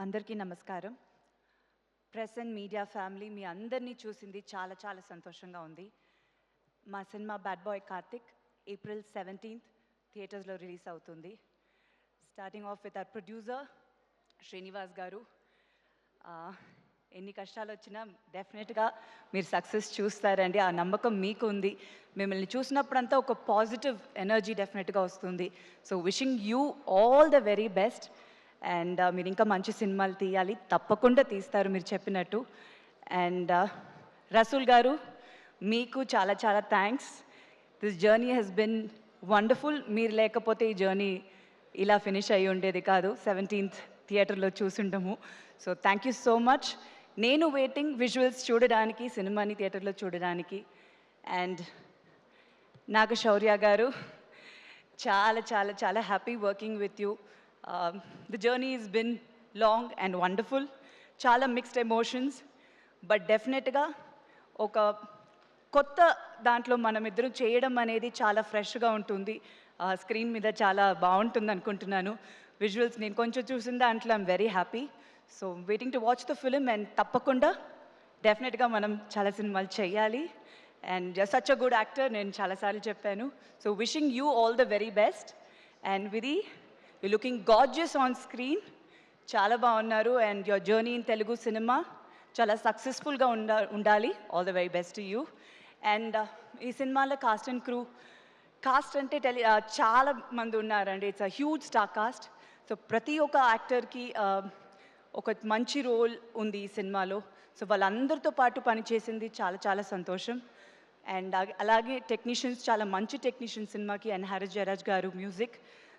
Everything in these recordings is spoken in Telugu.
అందరికీ నమస్కారం. ప్రెస్ అండ్ మీడియా ఫ్యామిలీ మీ అందరినీ చూసింది చాలా చాలా సంతోషంగా ఉంది. మా cinema bad boy Karthik April 17th థియేటర్స్లో రిలీజ్ అవుతుంది. Starting of with our producer Srinivas గారు. ఎన్ని కష్టాలు వచ్చినా డెఫినెట్గా మీరు సక్సెస్ చూస్తారండి. ఆ నమ్మకం మీకు ఉంది. మిమ్మల్ని చూసినప్పుడంతా ఒక పాజిటివ్ ఎనర్జీ డెఫినెట్గా వస్తుంది. So wishing you all the very best. And మీరు ఇంకా మంచి సినిమాలు తీయాలి, తప్పకుండా తీస్తారు మీరు చెప్పినట్టు. అండ్ రసూల్ గారు, మీకు చాలా చాలా thanks. This journey has been wonderful. మీరు లేకపోతే ఈ జర్నీ ఇలా ఫినిష్ అయ్యి ఉండేది కాదు. 17th థియేటర్లో చూసుంటాము. So thank you so much. నేను వెయిటింగ్ విజువల్స్ చూడడానికి, సినిమాని థియేటర్లో చూడడానికి. అండ్ నాగశౌర్య గారు, చాలా చాలా చాలా happy working with you. The journey is bin long and wonderful. చాలా మిక్స్డ్ ఎమోషన్స్, బట్ డెఫినెట్గా ఒక కొత్త దాంట్లో మనం ఇద్దరం చేయడం అనేది చాలా ఫ్రెష్గా ఉంటుంది. స్క్రీన్ మీద చాలా బాగుంటుంది అనుకుంటున్నాను. విజువల్స్ నేను కొంచెం చూసిన దాంట్లో I'm very happy. So waiting to watch the film. And తప్పకుండా డెఫినెట్గా మనం చాలా సినిమాలు చేయాలి. And such a good actor, నేను చాలాసార్లు చెప్పాను. So wishing you all the very best. And Vidhi, you looking gorgeous on screen. చాలా బాగున్నారు. And your journey in Telugu cinema చాలా సక్సెస్ఫుల్గా ఉండాలి. All the very best to you. And ఈ సినిమాలో కాస్ట్ అండ్ క్రూ, కాస్ట్ అంటే చాలా మంది ఉన్నారండి. It's a huge star cast. So ప్రతి ఒక్క యాక్టర్కి ఒక మంచి రోల్ ఉంది ఈ సినిమాలో. సో వాళ్ళందరితో పాటు పనిచేసింది చాలా చాలా సంతోషం. అండ్ అలాగే టెక్నీషియన్స్, చాలా మంచి టెక్నీషియన్స్ సినిమాకి. అండ్ హరీష్ జయరాజ్ గారు మ్యూజిక్.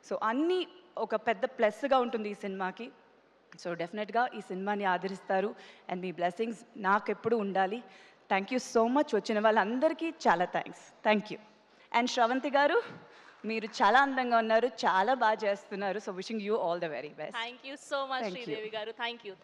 సో అన్నీ ఒక పెద్ద ప్లస్గా ఉంటుంది ఈ సినిమాకి. సో డెఫినెట్గా ఈ సినిమాని ఆదరిస్తారు. అండ్ మీ బ్లెస్సింగ్స్ నాకు ఎప్పుడు ఉండాలి. Thank you so much. వచ్చిన వాళ్ళందరికీ చాలా thanks. Thank you. And Sravanthi garu, మీరు చాలా అందంగా ఉన్నారు, చాలా బాగా చేస్తున్నారు. So wishing you all the very best. Thank you so much Thank you. Sridevi garu. Thank you.